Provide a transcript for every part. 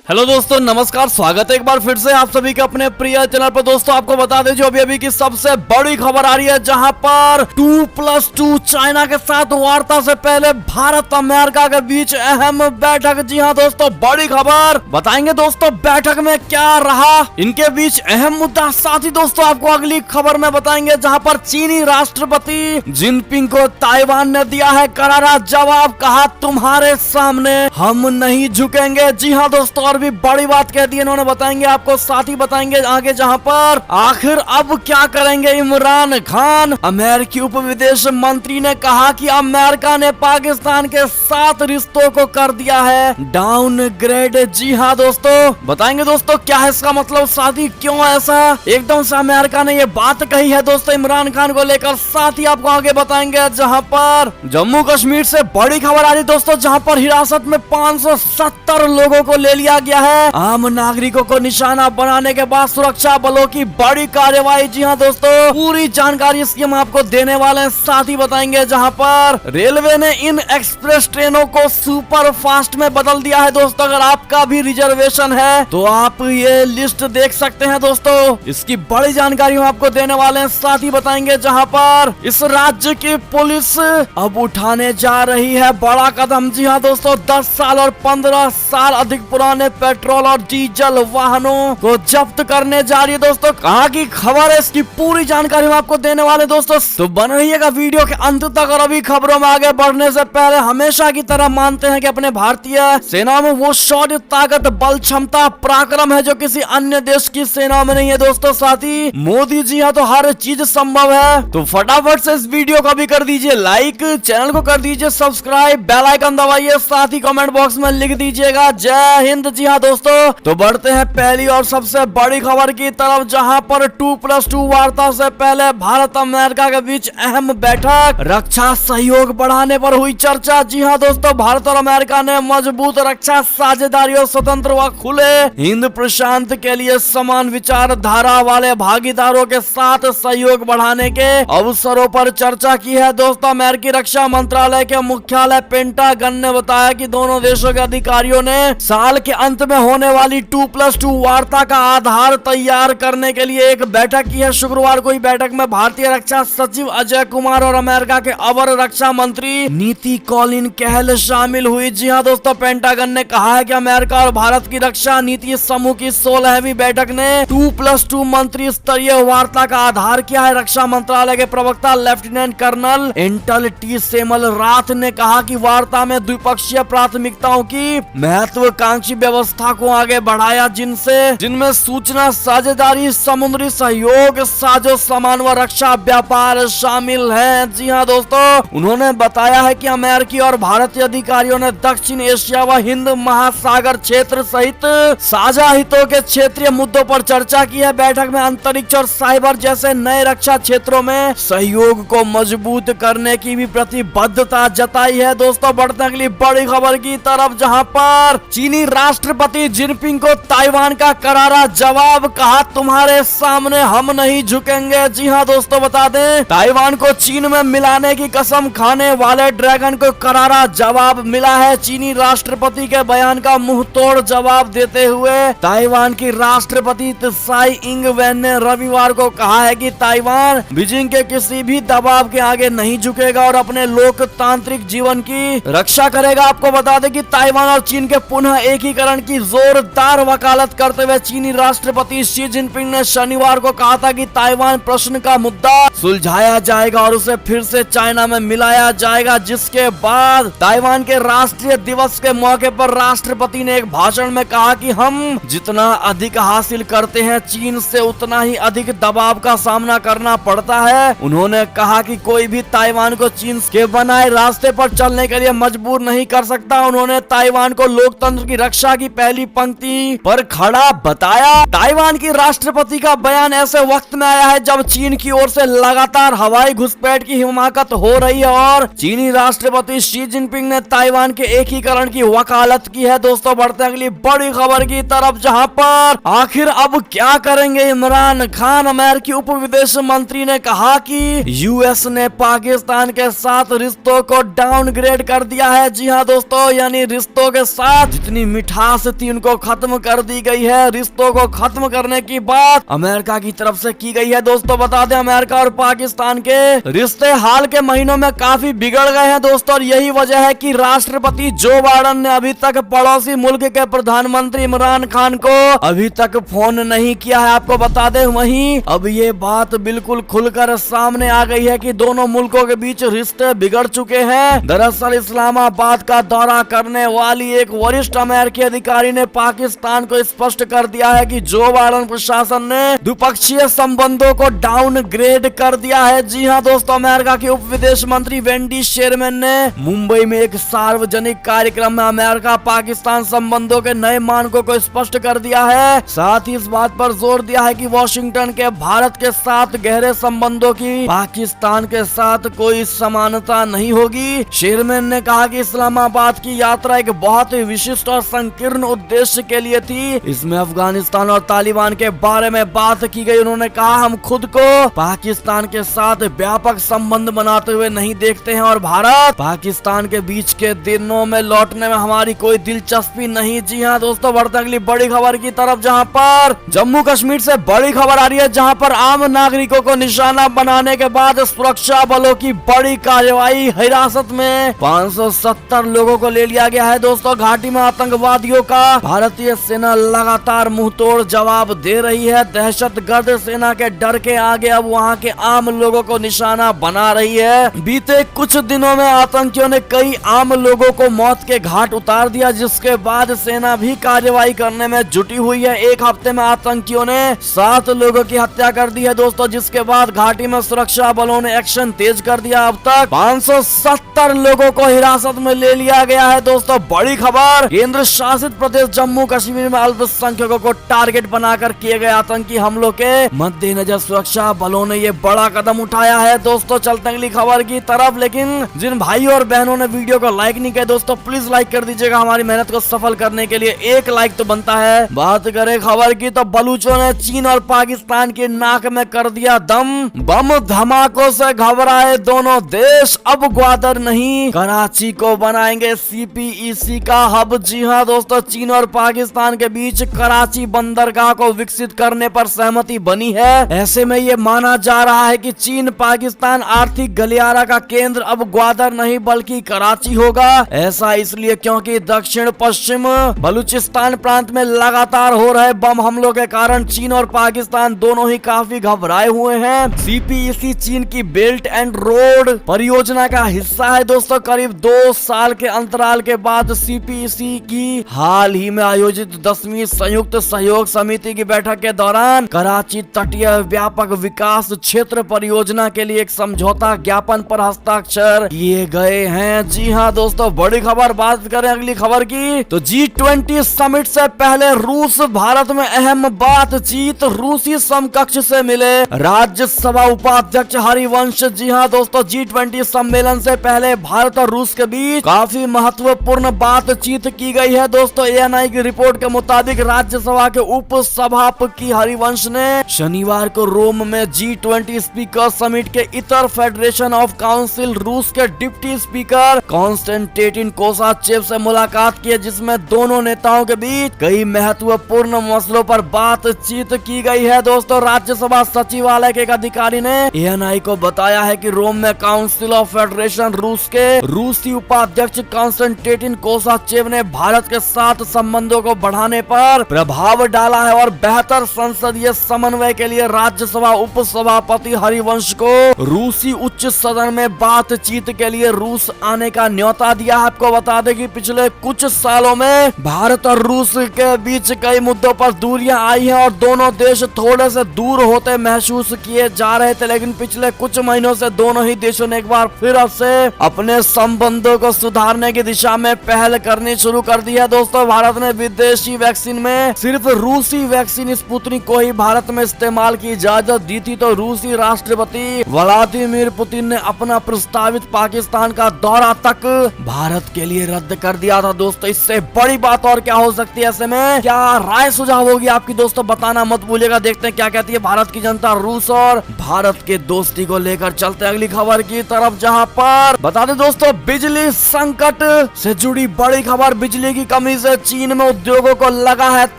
Hello दोस्तों, नमस्कार। स्वागत है एक बार फिर से आप सभी के अपने प्रिय चैनल पर। दोस्तों आपको बता दें जो अभी की सबसे बड़ी खबर आ रही है, जहां पर 2+2 चाइना के साथ वार्ता से पहले भारत अमेरिका के बीच अहम बैठक। जी हां दोस्तों, बड़ी खबर बताएंगे दोस्तों बैठक में क्या रहा, इनके बीच अहम मुद्दा। साथ ही दोस्तों आपको अगली खबर में बताएंगे जहां पर चीनी राष्ट्रपति जिनपिंग को ताइवान ने दिया है करारा जवाब, कहा तुम्हारे सामने हम नहीं झुकेंगे। जी हाँ दोस्तों, भी बड़ी बात कह दी इन्होंने, बताएंगे आपको। साथ ही बताएंगे आगे जहां पर आखिर अब क्या करेंगे इमरान खान। अमेरिकी उप विदेश मंत्री ने कहा कि अमेरिका ने पाकिस्तान के साथ रिश्तों को कर दिया है डाउनग्रेड। जी हाँ दोस्तों, बताएंगे दोस्तों क्या है इसका मतलब, साथ ही क्यों ऐसा एकदम से अमेरिका ने ये बात कही है दोस्तों इमरान खान को लेकर। साथ ही आपको आगे बताएंगे जहां पर जम्मू कश्मीर से बड़ी खबर आ रही दोस्तों, जहां पर हिरासत में 570 लोगों को ले लिया गया है। आम नागरिकों को निशाना बनाने के बाद सुरक्षा बलों की बड़ी कार्यवाही। जी हाँ दोस्तों, पूरी जानकारी इसकी हम आपको देने वाले हैं। साथ ही बताएंगे जहां पर रेलवे ने इन एक्सप्रेस ट्रेनों को सुपर फास्ट में बदल दिया है दोस्तों। अगर आपका भी रिजर्वेशन है तो आप ये लिस्ट देख सकते हैं दोस्तों, इसकी बड़ी जानकारी हम आपको देने वाले हैं। साथ ही बताएंगे जहां पर इस राज्य की पुलिस अब उठाने जा रही है बड़ा कदम। जी हाँ दोस्तों, 10 साल और 15 साल अधिक पुराने पेट्रोल और डीजल वाहनों को जब्त करने जा रही है दोस्तों। कहाँ की खबर है, इसकी पूरी जानकारी हम आपको देने वाले दोस्तों, तो बन रहिएगा वीडियो के अंत तक। और अभी खबरों में आगे बढ़ने से पहले हमेशा की तरह मानते हैं कि अपने भारतीय सेना में वो शौर्य, ताकत, बल, क्षमता, पराक्रम है जो किसी अन्य देश की सेना में नहीं है दोस्तों। साथ ही मोदी जी है तो हर चीज संभव है। तो फटाफट से इस वीडियो को भी कर दीजिए लाइक, चैनल को कर दीजिए सब्सक्राइब, बेल आइकन दबाइए, साथ ही कमेंट बॉक्स में लिख दीजिएगा जय हिंद। जी हाँ दोस्तों, तो बढ़ते हैं पहली और सबसे बड़ी खबर की तरफ, जहां पर 2+2 वार्ता से पहले भारत अमेरिका के बीच अहम बैठक, रक्षा सहयोग बढ़ाने पर हुई चर्चा। जी हां दोस्तों, भारत और अमेरिका ने मजबूत रक्षा साझेदारी और स्वतंत्र व खुले हिंद प्रशांत के लिए समान विचारधारा वाले भागीदारों के साथ सहयोग बढ़ाने के अवसरों पर चर्चा की है दोस्तों। अमेरिकी रक्षा मंत्रालय के मुख्यालय पेंटागन ने बताया कि दोनों देशों के अधिकारियों ने साल के अंत में होने वाली 2+2 वार्ता का आधार तैयार करने के लिए एक बैठक की है। शुक्रवार को बैठक में भारतीय रक्षा सचिव अजय कुमार और अमेरिका के अवर रक्षा मंत्री नीति कॉलिन कहल शामिल हुई। जी हाँ दोस्तों, पेंटागन ने कहा है कि अमेरिका और भारत की रक्षा नीति समूह की 16वीं बैठक ने 2+2 मंत्री स्तरीय वार्ता का आधार किया है। रक्षा मंत्रालय के प्रवक्ता लेफ्टिनेंट कर्नल एंटल टी सेमल राथ ने कहा कि वार्ता में द्विपक्षीय प्राथमिकताओं की महत्वाकांक्षी व्यवस्था को आगे बढ़ाया, जिनमें सूचना साझेदारी, समुद्री सहयोग, साजो सामान व रक्षा व्यापार शामिल है। जी हाँ दोस्तों, उन्होंने बताया है कि अमेरिकी और भारतीय अधिकारियों ने दक्षिण एशिया व हिंद महासागर क्षेत्र सहित साझा हितों के क्षेत्रीय मुद्दों पर चर्चा की है। बैठक में अंतरिक्ष और साइबर जैसे नए रक्षा क्षेत्रों में सहयोग को मजबूत करने की भी प्रतिबद्धता जताई है दोस्तों। बढ़ते अगली बड़ी खबर की तरफ, जहाँ पर चीनी राष्ट्रपति जिनपिंग को ताइवान का करारा जवाब, कहा तुम्हारे सामने हम नहीं झुकेंगे। जी हाँ दोस्तों, बता दें ताइवान को चीन में मिलाने की कसम खाने वाले ड्रैगन को करारा जवाब मिला है। चीनी राष्ट्रपति के बयान का मुंह तोड़ जवाब देते हुए ताइवान की राष्ट्रपति त्साई इंग वेन ने रविवार को कहा है कि ताइवान बीजिंग के किसी भी दबाव के आगे नहीं झुकेगा और अपने लोकतांत्रिक जीवन की रक्षा करेगा। आपको बता दें कि ताइवान और चीन के पुनः एकीकरण की जोरदार वकालत करते हुए चीनी राष्ट्रपति शी जिनपिंग ने शनिवार को कहा था कि ताइवान प्रश्न का मुद्दा सुलझाया जाएगा और उसे फिर से चाइना में मिलाया जाएगा। जिसके बाद ताइवान के राष्ट्रीय दिवस के मौके पर राष्ट्रपति ने एक भाषण में कहा कि हम जितना अधिक हासिल करते हैं चीन से उतना ही अधिक दबाव का सामना करना पड़ता है। उन्होंने कहा कि कोई भी ताइवान को चीन के बनाए रास्ते पर चलने के लिए मजबूर नहीं कर सकता। उन्होंने ताइवान को लोकतंत्र की रक्षा की पहली पंक्ति पर खड़ा बताया। ताइवान की राष्ट्रपति का बयान ऐसे वक्त में आया है जब चीन की ओर से लगातार हवाई घुसपैठ की हिमाकत हो रही है और चीनी राष्ट्रपति शी जिनपिंग ने ताइवान के एकीकरण की वकालत की है। दोस्तों बढ़ते अगली बड़ी खबर की तरफ, जहां पर आखिर अब क्या करेंगे इमरान खान। अमेरिकी उप विदेश मंत्री ने कहा कि यूएस ने पाकिस्तान के साथ रिश्तों को डाउनग्रेड कर दिया है। जी हाँ दोस्तों, यानी रिश्तों के साथ जितनी मिठास क्लास 3 को खत्म कर दी गई है। रिश्तों को खत्म करने की बात अमेरिका की तरफ से की गई है। दोस्तों बता दें, अमेरिका और पाकिस्तान के रिश्ते हाल के महीनों में काफी बिगड़ गए हैं दोस्तों, और यही वजह है कि राष्ट्रपति जो बाइडेन ने अभी तक पड़ोसी मुल्क के प्रधानमंत्री इमरान खान को अभी तक फोन नहीं किया है। आपको बता दें, वहीं अब ये बात बिल्कुल खुलकर सामने आ गई है कि दोनों मुल्कों के बीच रिश्ते बिगड़ चुके हैं। दरअसल इस्लामाबाद का दौरा करने वाली एक वरिष्ठ अमेरिकी अधिकारी ने पाकिस्तान को स्पष्ट कर दिया है कि जो बाइडेन प्रशासन ने द्विपक्षीय संबंधों को डाउनग्रेड कर दिया है। जी हां दोस्तों, अमेरिका की उप विदेश मंत्री वेंडी शेरमैन ने मुंबई में एक सार्वजनिक कार्यक्रम में अमेरिका पाकिस्तान संबंधों के नए मानकों को स्पष्ट कर दिया है। साथ ही इस बात पर जोर दिया है कि वॉशिंगटन के भारत के साथ गहरे संबंधों की पाकिस्तान के साथ कोई समानता नहीं होगी। शेरमैन ने कहा कि इस्लामाबाद की यात्रा एक बहुत ही विशिष्ट और संकीर्ण उद्देश्य के लिए थी। इसमें अफगानिस्तान और तालिबान के बारे में बात की गई। उन्होंने कहा, हम खुद को पाकिस्तान के साथ व्यापक संबंध बनाते हुए नहीं देखते हैं और भारत पाकिस्तान के बीच के दिनों में लौटने में हमारी कोई दिलचस्पी नहीं। जी हाँ दोस्तों, बढ़ते अगली बड़ी खबर की तरफ, जहां पर जम्मू कश्मीर से बड़ी खबर आ रही है, जहां पर आम नागरिकों को निशाना बनाने के बाद सुरक्षा बलों की बड़ी कार्रवाई। हिरासत में 570 लोगों को ले लिया गया है। दोस्तों, घाटी में आतंकवादियों का भारतीय सेना लगातार मुंहतोड़ जवाब दे रही है। दहशतगर्द सेना के डर के आगे अब वहां के आम लोगों को निशाना बना रही है। बीते कुछ दिनों में आतंकियों ने कई आम लोगों को मौत के घाट उतार दिया, जिसके बाद सेना भी कार्रवाई करने में जुटी हुई है। एक हफ्ते में आतंकियों ने 7 लोगों की हत्या कर दी है दोस्तों, जिसके बाद घाटी में सुरक्षा बलों ने एक्शन तेज कर दिया। अब तक 570 लोगों को हिरासत में ले लिया गया है। दोस्तों, बड़ी खबर, केंद्र शासित प्रदेश जम्मू कश्मीर में अल्पसंख्यकों को टारगेट बनाकर किए गए आतंकी हमलों के मद्देनजर सुरक्षा बलों ने ये बड़ा कदम उठाया है। दोस्तों, चलते अगली खबर की तरफ, लेकिन जिन भाइयों और बहनों ने वीडियो को लाइक नहीं किया दोस्तों, प्लीज लाइक कर दीजिएगा। हमारी मेहनत को सफल करने के लिए एक लाइक तो बनता है। बात करें खबर की, तो बलूचों ने चीन और पाकिस्तान की नाक में कर दिया दम। बम धमाकों से घबराए दोनों देश, अब ग्वादर नहीं कराची को बनाएंगे CPEC का हब। जी हाँ दोस्तों, चीन और पाकिस्तान के बीच कराची बंदरगाह को विकसित करने पर सहमति बनी है। ऐसे में ये माना जा रहा है कि चीन पाकिस्तान आर्थिक गलियारा का केंद्र अब ग्वादर नहीं बल्कि कराची होगा। ऐसा इसलिए क्योंकि दक्षिण पश्चिम बलूचिस्तान प्रांत में लगातार हो रहे बम हमलों के कारण चीन और पाकिस्तान दोनों ही काफी घबराए हुए हैं। CPEC चीन की बेल्ट एंड रोड परियोजना का हिस्सा है। दोस्तों, करीब 2 साल के अंतराल के बाद CPEC की हाल ही में आयोजित 10वीं संयुक्त सहयोग समिति की बैठक के दौरान कराची तटीय व्यापक विकास क्षेत्र परियोजना के लिए एक समझौता ज्ञापन पर हस्ताक्षर किए गए हैं। जी हाँ दोस्तों, बड़ी खबर। बात करें अगली खबर की, तो G20 समिट से पहले रूस भारत में अहम बातचीत, रूसी समकक्ष से मिले राज्यसभा उपाध्यक्ष हरिवंश। जी हाँ दोस्तों, G20 सम्मेलन से पहले भारत और रूस के बीच काफी महत्वपूर्ण बातचीत की गई है। दोस्तों, ANI की रिपोर्ट के मुताबिक राज्यसभा के उप सभापति हरिवंश ने शनिवार को रोम में G20 स्पीकर समिट के इतर फेडरेशन ऑफ काउंसिल रूस के डिप्टी स्पीकर कॉन्स्टेंटिन कोसाचेव से मुलाकात की, जिसमें दोनों नेताओं के बीच कई महत्वपूर्ण मसलों पर बातचीत की गई है। दोस्तों, राज्यसभा सचिवालय के एक अधिकारी ने ANI को बताया है कि रोम में काउंसिल ऑफ फेडरेशन रूस के रूसी उपाध्यक्ष कॉन्स्टेंटिन कोसाचेव ने भारत के साथ संबंधों को बढ़ाने पर प्रभाव डाला है और बेहतर संसदीय समन्वय के लिए राज्यसभा उप सभापति हरिवंश को रूसी उच्च सदन में बातचीत के लिए रूस आने का न्योता दिया है। आपको बता दें कि पिछले कुछ सालों में भारत और रूस के बीच कई मुद्दों पर दूरियां आई हैं और दोनों देश थोड़े से दूर होते महसूस किए जा रहे थे, लेकिन पिछले कुछ महीनों से दोनों ही देशों ने एक बार फिर से अपने संबंधों को सुधारने की दिशा में पहल करनी शुरू कर दी है। दोस्तों, भारत ने विदेशी वैक्सीन में सिर्फ रूसी वैक्सीन स्पुतनिक को ही भारत में इस्तेमाल की इजाजत दी थी, तो रूसी राष्ट्रपति व्लादिमीर पुतिन ने अपना प्रस्तावित पाकिस्तान का दौरा तक भारत के लिए रद्द कर दिया था। दोस्तों, इससे बड़ी बात और क्या हो सकती है? ऐसे में क्या राय सुझाव होगी आपकी दोस्तों, बताना मत भूलिएगा। देखते हैं क्या कहती है भारत की जनता रूस और भारत के दोस्ती को लेकर। चलते हैं अगली खबर की तरफ, जहां पर बता दें दोस्तों, बिजली संकट से जुड़ी बड़ी खबर। बिजली की कमी बिजली से चीन में उद्योगों को लगा है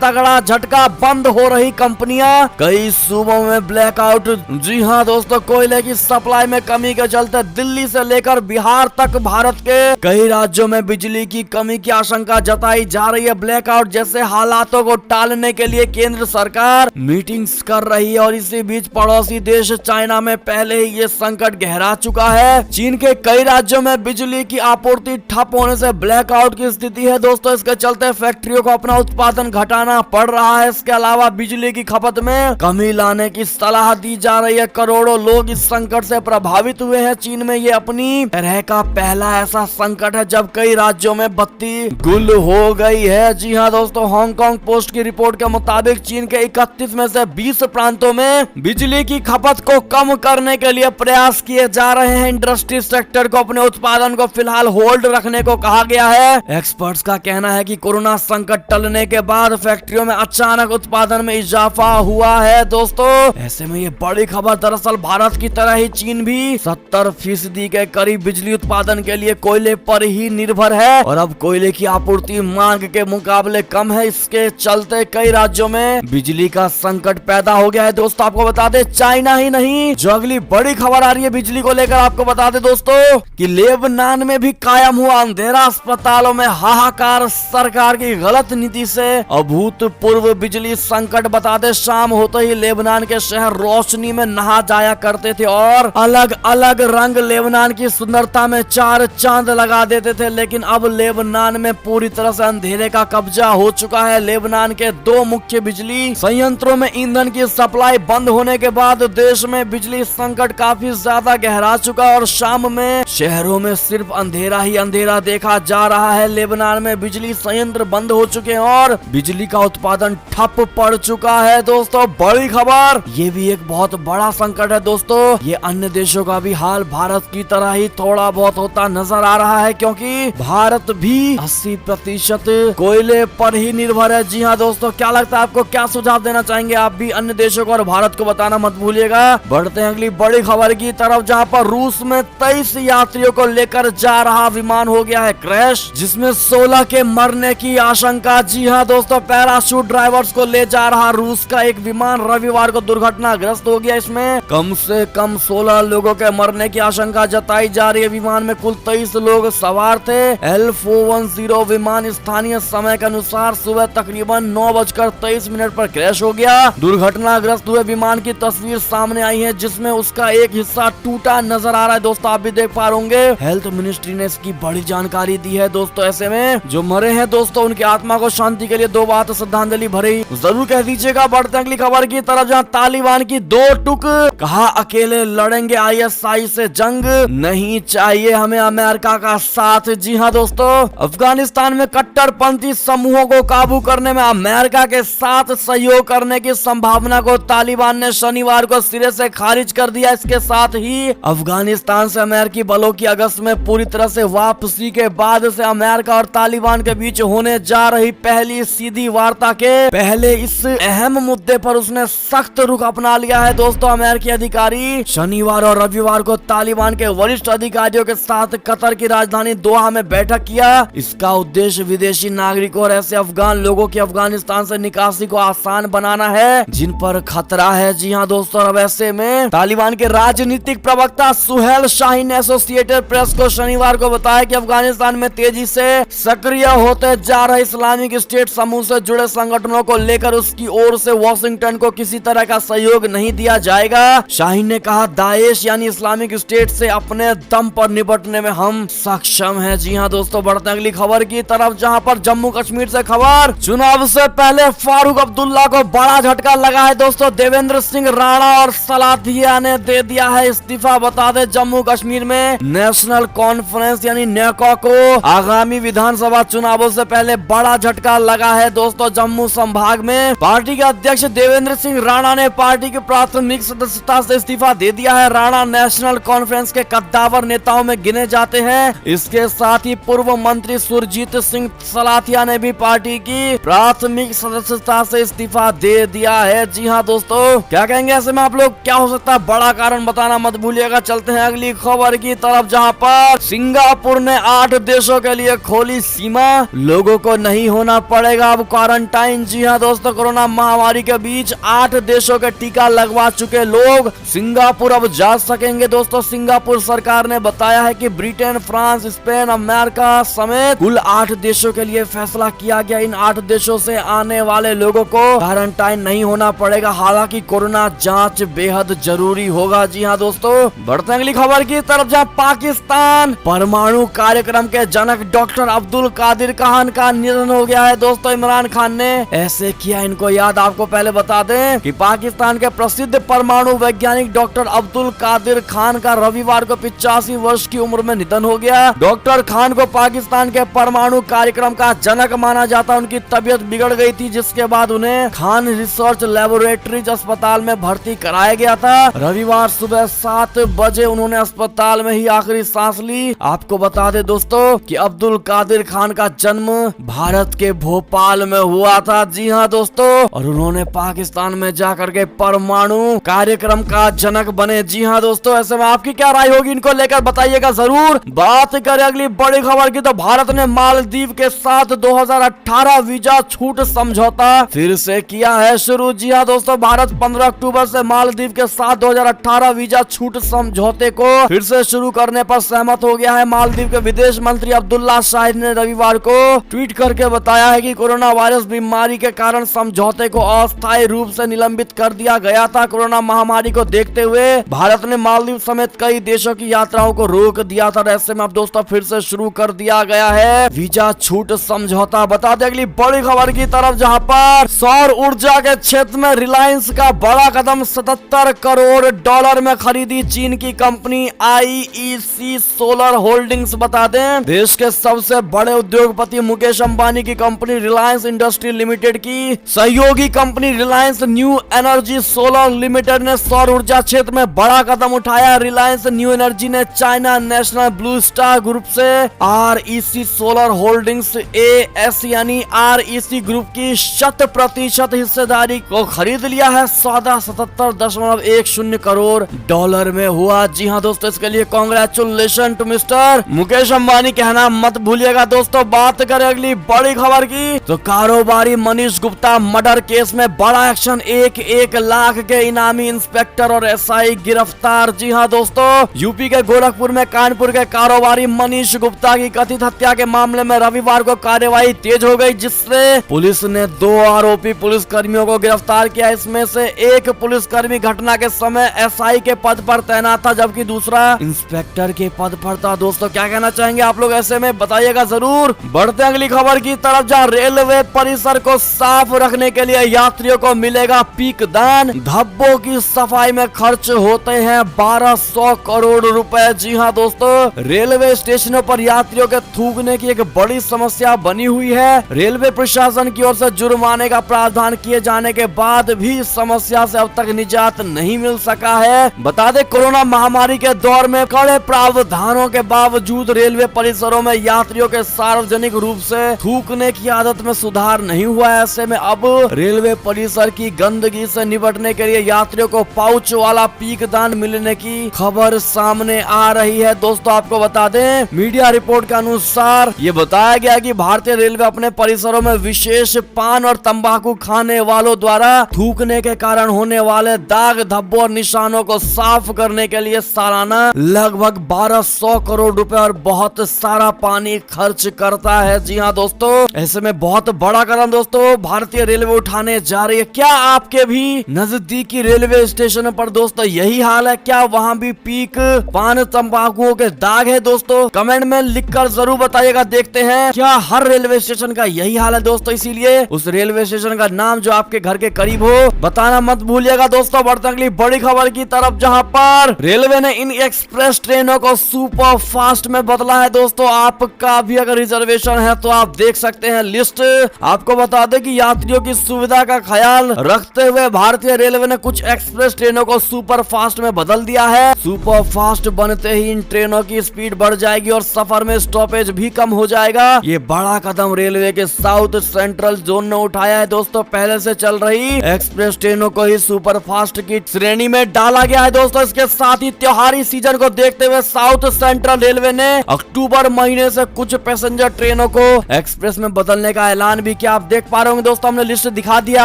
तगड़ा झटका, बंद हो रही कंपनियां, कई सूबों में ब्लैकआउट। जी हां दोस्तों, कोयले की सप्लाई में कमी के चलते दिल्ली से लेकर बिहार तक भारत के कई राज्यों में बिजली की कमी की आशंका जताई जा रही है। ब्लैकआउट जैसे हालातों को टालने के लिए केंद्र सरकार मीटिंग्स कर रही है और इसी बीच पड़ोसी देश चाइना में पहले ही ये संकट गहरा चुका है। चीन के कई राज्यों में बिजली की आपूर्ति ठप होने से ब्लैकआउट की स्थिति है दोस्तों। इसके चलते फैक्ट्रियों को अपना उत्पादन घटाना पड़ रहा है। इसके अलावा बिजली की खपत में कमी लाने की सलाह दी जा रही है। करोड़ों लोग इस संकट से प्रभावित हुए हैं। चीन में ये अपनी तरह का पहला ऐसा संकट है जब कई राज्यों में बत्ती गुल हो गई है। जी हाँ दोस्तों, हांगकांग पोस्ट की रिपोर्ट के मुताबिक चीन के 31 में से 20 प्रांतों में बिजली की खपत को कम करने के लिए प्रयास किए जा रहे हैं। इंडस्ट्री सेक्टर को अपने उत्पादन को फिलहाल होल्ड रखने को कहा गया है। एक्सपर्ट्स का कहना है कि कोरोना संकट टलने के बाद फैक्ट्रियों में अचानक उत्पादन में इजाफा हुआ है दोस्तों। ऐसे में ये बड़ी खबर, दरअसल भारत की तरह ही चीन भी 70% के करीब बिजली उत्पादन के लिए कोयले पर ही निर्भर है और अब कोयले की आपूर्ति मांग के मुकाबले कम है। इसके चलते कई राज्यों में बिजली का संकट पैदा हो गया है दोस्तों। आपको बता दे, चाइना ही नहीं, जो अगली बड़ी खबर आ रही है बिजली को लेकर, आपको बता दे दोस्तों कि लेबनान में भी कायम हुआ अंधेरा। अस्पतालों में हाहाकार, सरकार की गलत नीति से अभूतपूर्व बिजली संकट। बता दे, शाम होते ही लेबनान के शहर रोशनी में नहा जाया करते थे और अलग अलग रंग लेबनान की सुंदरता में चार चांद लगा देते थे, लेकिन अब लेबनान में पूरी तरह से अंधेरे का कब्जा हो चुका है। लेबनान के 2 मुख्य बिजली संयंत्रों में ईंधन की सप्लाई बंद होने के बाद देश में बिजली संकट काफी ज्यादा गहरा चुका और शाम में शहरों में सिर्फ अंधेरा ही अंधेरा देखा जा रहा है। लेबनान में बिजली संयंत्र बंद हो चुके हैं और बिजली का उत्पादन ठप पड़ चुका है दोस्तों। बड़ी खबर, ये भी एक बहुत बड़ा संकट है दोस्तों। ये अन्य देशों का भी हाल भारत की तरह ही थोड़ा बहुत होता नजर आ रहा है, क्योंकि भारत भी 80% कोयले पर ही निर्भर है। जी हाँ दोस्तों, क्या लगता है आपको, क्या सुझाव देना चाहेंगे आप भी अन्य देशों को और भारत को, बताना मत भूलिएगा। बढ़ते हैं अगली बड़ी खबर की तरफ, जहां पर रूस में 23 यात्रियों को लेकर जा रहा विमान हो गया है क्रैश, जिसमें 16 के मरने की आशंका। जी हाँ दोस्तों, पैराशूट ड्राइवर्स को ले जा रहा रूस का एक विमान रविवार को दुर्घटनाग्रस्त हो गया। इसमें कम से कम 16 लोगों के मरने की आशंका जताई जा रही है। विमान में कुल 23 लोग सवार थे। L410 विमान स्थानीय समय के अनुसार सुबह तकरीबन 9:23 पर क्रैश हो गया। दुर्घटनाग्रस्त हुए विमान की तस्वीर सामने आई है, जिसमें उसका एक हिस्सा टूटा नजर आ रहा है दोस्तों, आप भी देख पा होंगे। हेल्थ मिनिस्ट्री ने इसकी बड़ी जानकारी दी है दोस्तों। ऐसे में जो मरे हैं दोस्तों, उनकी आत्मा को शांति के लिए 2 बात श्रद्धांजलि भरी जरूर कह दीजिएगा। बढ़ते हैं अगली खबर की तरफ, जहां तालिबान की 2 टुक, कहा अकेले लड़ेंगे ISI से जंग, नहीं चाहिए हमें अमेरिका का साथ। जी हाँ दोस्तों, अफगानिस्तान में कट्टरपंथी समूहों को काबू करने में अमेरिका के साथ सहयोग करने की संभावना को तालिबान ने शनिवार को सिरे से खारिज कर दिया। इसके साथ ही अफगानिस्तान से अमेरिकी बलों की अगस्त में पूरी तरह से वापसी के बाद से अमेरिका और तालिबान के बीच होने जा रही पहली सीधी वार्ता के पहले इस अहम मुद्दे पर उसने सख्त रुख अपना लिया है दोस्तों। अमेरिकी अधिकारी शनिवार और रविवार को तालिबान के वरिष्ठ अधिकारियों के साथ कतर की राजधानी दोहा में बैठक किया। इसका उद्देश्य विदेशी नागरिकों और ऐसे अफगान लोगों की अफगानिस्तान से निकासी को आसान बनाना है जिन पर खतरा है। जी हाँ दोस्तों, अब ऐसे में तालिबान के राजनीतिक प्रवक्ता सुहेल शाहीन ने एसोसिएटेड प्रेस को शनिवार को बताया कि अफगानिस्तान में तेजी से सक्रिय होते जा रहे इस्लामिक स्टेट समूह से जुड़े संगठनों को लेकर उसकी ओर से वॉशिंगटन को किसी तरह का सहयोग नहीं दिया जाएगा। शाहीन ने कहा, दाएश यानी इस्लामिक स्टेट से अपने दम पर निपटने में हम सक्षम हैं। जी हाँ दोस्तों, बढ़ते अगली खबर की तरफ, जहां पर जम्मू कश्मीर से खबर, चुनाव से पहले फारूक अब्दुल्ला को बड़ा झटका लगा है दोस्तों। देवेंद्र सिंह राणा और सलाथिया ने दे दिया है इस्तीफा। बता दे, जम्मू कश्मीर में नेशनल कॉन्फ्रेंस यानी नेको को आगामी विधानसभा चुनावों से पहले बड़ा झटका लगा है दोस्तों। जम्मू संभाग में पार्टी के अध्यक्ष देवेंद्र सिंह राणा ने पार्टी की प्राथमिक सदस्यता से इस्तीफा दे दिया है। राणा नेशनल कॉन्फ्रेंस के कद्दावर नेताओं में गिने जाते हैं। इसके साथ ही पूर्व मंत्री सुरजीत सिंह सलाथिया ने भी पार्टी की प्राथमिक सदस्यता से इस्तीफा दे दिया है। जी हाँ दोस्तों, क्या कहेंगे ऐसे में आप लोग, क्या हो सकता है बड़ा कारण, बताना मत भूलिएगा। चलते हैं अगली खबर की तरफ, जहां पर सिंगापुर ने 8 देशों के लिए खोली सीमा। लोगों को नहीं होना पड़ेगा अब क्वारंटाइन। जी हाँ दोस्तों, कोरोना महामारी के बीच 8 देशों के टीका लगवा चुके लोग सिंगापुर अब जा सकेंगे। दोस्तों, सिंगापुर सरकार ने बताया है कि ब्रिटेन, फ्रांस, स्पेन, अमेरिका समेत कुल 8 देशों के लिए फैसला किया गया। इन 8 देशों से आने वाले लोगों को क्वारंटाइन नहीं होना पड़ेगा, हालांकि कोरोना जांच बेहद जरूरी होगा। जी हाँ दोस्तों, बढ़ते अगली खबर की तरफ, जहां पाकिस्तान परमाणु कार्यक्रम के जनक डॉक्टर अब्दुल कादिर खान का निधन हो गया है। दोस्तों, इमरान खान ने ऐसे किया इनको याद। आपको पहले बता दें कि पाकिस्तान के प्रसिद्ध परमाणु वैज्ञानिक डॉक्टर अब्दुल कादिर खान का रविवार को 85 वर्ष की उम्र में निधन हो गया। डॉक्टर खान को पाकिस्तान के परमाणु कार्यक्रम का जनक माना जाता। उनकी तबीयत बिगड़ गई थी, जिसके बाद उन्हें खान रिसर्च लेबोरेटरीज अस्पताल में भर्ती कराया गया था। रविवार सुबह 7 बजे उन्होंने अस्पताल में ही आखिरी सांस ली। आपको बता दें दोस्तों कि अब्दुल कादिर खान का जन्म भारत के भोपाल में हुआ था। जी हाँ दोस्तों, और उन्होंने पाकिस्तान में जाकर के परमाणु कार्यक्रम का जनक बने। जी हाँ दोस्तों, ऐसे में आपकी क्या राय होगी इनको लेकर बताइएगा जरूर। बात करें अगली बड़ी खबर की, तो भारत ने मालदीव के साथ 2018 वीजा छूट समझौता फिर से किया है शुरू। जी हाँ दोस्तों, भारत 15 अक्टूबर से मालदीव के साथ 2018 वीजा छूट समझौते को फिर से शुरू करने पर सहमत हो गया है। मालदीव के विदेश मंत्री अब्दुल्ला शाहिद ने रविवार को ट्वीट करके बताया है कि कोरोना वायरस बीमारी के कारण समझौते को अस्थायी रूप से निलंबित कर दिया गया था। कोरोना महामारी को देखते हुए भारत ने मालदीव समेत कई देशों की यात्राओं को रोक दिया था। ऐसे में अब दोस्तों फिर से शुरू कर दिया गया है वीजा छूट समझौता। बता दें अगली बड़ी खबर की तरफ, जहां पर सौर ऊर्जा के क्षेत्र में रिलायंस का बड़ा कदम, 77 करोड़ डॉलर में खरीदी चीन की कंपनी IEC सोलर होल्डिंग्स। बता दें देश के सबसे बड़े उद्योगपति मुकेश अंबानी की कंपनी रिलायंस इंडस्ट्री लिमिटेड की सहयोगी company Reliance new energy solar limited ने सौर ऊर्जा क्षेत्र में बड़ा कदम उठाया। रिलायंस न्यू एनर्जी ने China national blue star group से REC सोलर होल्डिंग्स AS यानी REC ग्रुप की 100% हिस्सेदारी को खरीद लिया है। सौदा 77.10 करोड़ डॉलर में हुआ। जी हाँ दोस्तों, इसके लिए congratulation to mister Mukesh Ambani कहना मत भूलिएगा। दोस्तों, बात करें अगली बड़ी खबर की, तो कारोबारी मनीष गुप्ता मर्डर केस में बड़ा एक्शन, 1 लाख के इनामी इंस्पेक्टर और SI गिरफ्तार। जी हाँ दोस्तों, यूपी के गोरखपुर में कानपुर के कारोबारी मनीष गुप्ता की कथित हत्या के मामले में रविवार को कार्यवाही तेज हो गई, जिससे पुलिस ने 2 आरोपी पुलिस कर्मियों को गिरफ्तार किया। इसमें से एक पुलिसकर्मी घटना के समय SI के पद पर तैनात था, जबकि दूसरा इंस्पेक्टर के पद पर था। दोस्तों, क्या कहना चाहेंगे आप लोग, ऐसे में बताइएगा जरूर। बढ़ते अगली खबर की तरफ, जहां रेलवे परिसर को साफ रखने के लिए यात्रियों को मिलेगा पीक दान। धब्बों की सफाई में खर्च होते हैं 1200 करोड़ रुपए। जी हाँ दोस्तों, रेलवे स्टेशनों पर यात्रियों के थूकने की एक बड़ी समस्या बनी हुई है। रेलवे प्रशासन की ओर से जुर्माने का प्रावधान किए जाने के बाद भी समस्या से अब तक निजात नहीं मिल सका है। बता दें, कोरोना महामारी के दौर में कड़े प्रावधानों के बावजूद रेलवे परिसरों में यात्रियों के सार्वजनिक रूप से थूकने की आदत में सुधार नहीं हुआ है। ऐसे में अब रेलवे परिसर की गंदगी से निपटने के लिए यात्रियों को पाउच वाला पीक दान मिलने की खबर सामने आ रही है। दोस्तों, आपको बता दें, मीडिया रिपोर्ट के अनुसार ये बताया गया कि भारतीय रेलवे अपने परिसरों में विशेष पान और तंबाकू खाने वालों द्वारा थूकने के कारण होने वाले दाग, धब्बों और निशानों को साफ करने के लिए सालाना लगभग 1200 करोड़ रुपए और बहुत सारा पानी खर्च करता है। जी हाँ दोस्तों, ऐसे में बहुत बड़ा कदम दोस्तों भारतीय रेलवे उठाने जा रही है। क्या आपके भी नजदीकी रेलवे स्टेशन पर दोस्तों यही हाल है? क्या वहाँ भी पीक पान तंबाकू के दाग है? दोस्तों, कमेंट में लिखकर जरूर बताइएगा। देखते हैं क्या हर रेलवे स्टेशन का यही हाल है दोस्तों। इसीलिए उस रेलवे स्टेशन का नाम जो आपके घर के करीब हो बताना मत भूलिएगा। दोस्तों, बढ़ते अगली बड़ी खबर की तरफ, जहां पर रेलवे ने इन एक्सप्रेस ट्रेनों को सुपर फास्ट में बदला है। दोस्तों, आपका भी अगर रिजर्वेशन है तो आप देख सकते हैं लिस्ट। आपको बता दें कि यात्रियों की सुविधा का ख्याल रखते हुए भारतीय रेलवे ने कुछ एक्सप्रेस ट्रेनों को सुपर फास्ट में बदल दिया है। सुपर फास्ट बनते ही इन ट्रेनों की स्पीड बढ़ जाएगी और सफर में स्टॉपेज भी कम हो जाएगा। ये बड़ा कदम रेलवे के साउथ सेंट्रल जोन ने उठाया है। दोस्तों, पहले से चल रही एक्सप्रेस ट्रेनों को ही सुपर फास्ट की श्रेणी में डाला गया है। दोस्तों, इसके साथ ही त्योहारी सीजन को देखते हुए साउथ सेंट्रल रेलवे ने अक्टूबर महीने से कुछ पैसेंजर ट्रेनों को एक्सप्रेस में बदलने का ऐलान भी किया। आप देख पा रहे होंगे दोस्तों, हमने लिस्ट दिखा दिया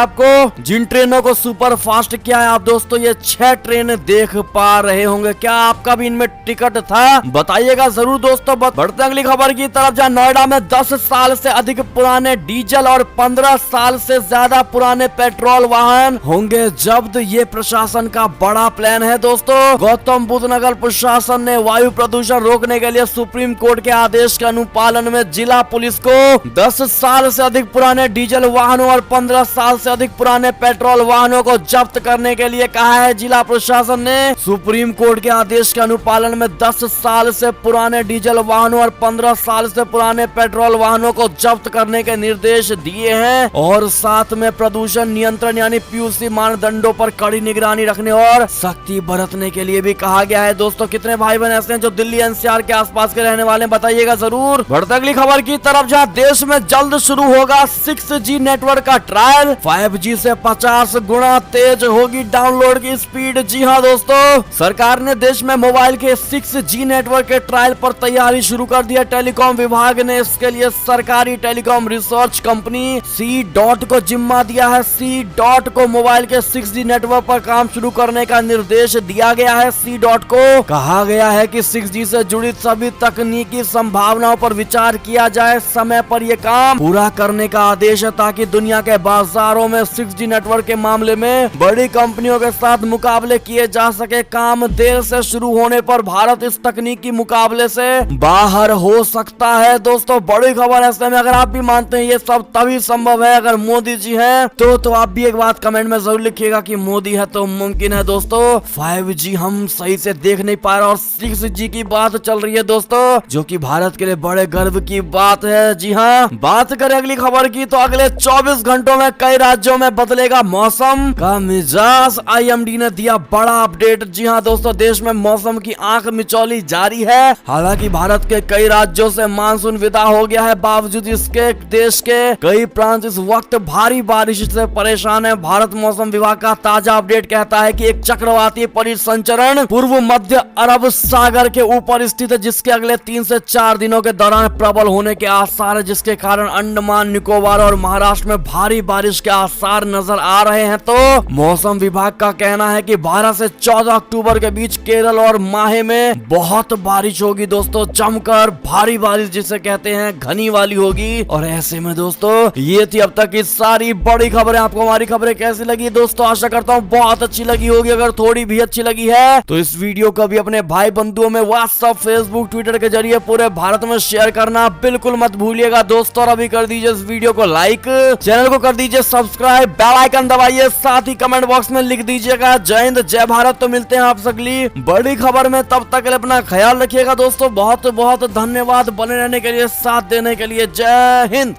आपको जिन ट्रेनों को सुपर फास्ट किया है। आप दोस्तों ये 6 ट्रेन देख पा रहे होंगे। क्या आपका भी इनमें टिकट था? बताइएगा जरूर दोस्तों। बढ़ते अगली खबर की तरफ, जहां नोएडा में 10 साल से अधिक पुराने डीजल और 15 साल से ज्यादा पुराने पेट्रोल वाहन होंगे जब्त। ये प्रशासन का बड़ा प्लान है दोस्तों। गौतम बुद्ध नगर प्रशासन ने वायु प्रदूषण रोकने के लिए सुप्रीम कोर्ट के आदेश के अनुपालन में जिला पुलिस को 10 साल से अधिक पुराने डीजल वाहनों और 15 साल से अधिक पुराने पेट्रोल वाहनों को जब्त करने के लिए कहा है। जिला प्रशासन ने सुप्रीम कोर्ट के आदेश के अनुपालन में 10 साल से पुराने डीजल वाहनों और 15 साल से पुराने पेट्रोल वाहनों को जब्त करने के निर्देश दिए हैं और साथ में प्रदूषण नियंत्रण यानी पीयूसी मानदंडों पर कड़ी निगरानी रखने और सख्ती बरतने के लिए भी कहा गया है। दोस्तों कितने भाई बहन ऐसे हैं जो दिल्ली एनसीआर के आसपास के रहने वाले हैं? बताइएगा जरूर। बढ़ते अगली खबर की तरफ, जहां देश में जल्द शुरू होगा 6G नेटवर्क का ट्रायल। 5G से 50 गुना तेज होगी डाउनलोड की स्पीड। जी हाँ दोस्तों, सरकार ने देश में मोबाइल के 6G नेटवर्क के ट्रायल पर तैयारी शुरू कर दिया। टेलीकॉम विभाग ने इसके लिए सरकारी टेलीकॉम रिसर्च कंपनी C.DOT को जिम्मा दिया है। C.DOT को मोबाइल के 6G नेटवर्क पर काम शुरू करने का निर्देश दिया गया है। C.DOT को कहा गया है कि 6G से जुड़ी सभी तकनीकी संभावनाओं पर विचार किया जाए, समय पर यह काम पूरा करने का आदेश है ताकि दुनिया के बाजारों में 6G नेटवर्क के मामले में बड़ी कंपनियों के साथ मुकाबले किए जा सके। काम देर से शुरू होने पर भारत इस तकनीकी मुकाबले से बाहर हो सकता है। दोस्तों बड़ी खबर ऐसे में, अगर आप भी मानते हैं ये सब तभी संभव है अगर मोदी जी हैं तो आप भी एक बात कमेंट में जरूर लिखिएगा कि मोदी है तो मुमकिन है। दोस्तों 5G हम सही से देख नहीं पा रहे और 6G की बात चल रही है दोस्तों, जो कि भारत के लिए बड़े गर्व की बात है। जी हाँ, बात करें अगली खबर की तो अगले 24 घंटों में कई राज्यों में बदलेगा मौसम का मिजाज। IMD ने दिया बड़ा अपडेट। जी हाँ दोस्तों, देश में मौसम की आंख मिचौली जारी है। हालांकि भारत के कई राज्यों से मानसून विदा हो गया है, बावजूद इसके देश के कई प्रांत इस वक्त भारी बारिश से परेशान है। भारत मौसम विभाग का ताजा अपडेट कहता है कि एक चक्रवाती परिसंचरण पूर्व मध्य अरब सागर के ऊपर स्थित है, जिसके अगले 3 से 4 दिनों के दौरान प्रबल होने के आसार है, जिसके कारण अंडमान निकोबार और महाराष्ट्र में भारी बारिश के आसार नजर आ रहे हैं। तो मौसम विभाग का कहना है कि 12 से 14 अक्टूबर के बीच केरल और माहे में बहुत बारिश होगी दोस्तों, जमकर भारी बारिश जिसे कहते हैं घनी वाली होगी। और ऐसे में दोस्तों ये थी अब तक की सारी बड़ी खबरें। आपको हमारी खबरें कैसी लगी दोस्तों? आशा करता हूँ बहुत अच्छी लगी होगी। अगर थोड़ी भी अच्छी लगी है तो इस वीडियो को भी अपने भाई बंधुओं में व्हाट्सएप, फेसबुक, ट्विटर के जरिए पूरे भारत में शेयर करना बिल्कुल मत भूलिएगा दोस्तों। और अभी कर दीजिए इस वीडियो को लाइक, चैनल को कर दीजिए सब्सक्राइब, बेल आइकन दबाइए, साथ ही कमेंट बॉक्स में लिख दीजिएगा जय हिंद जय भारत। तो मिलते हैं आप अगली बड़ी खबर में, तब तक के लिए अपना ख्याल रखिएगा दोस्तों। बहुत बहुत धन्यवाद बने रहने के लिए, साथ देने के लिए। जय हिंद।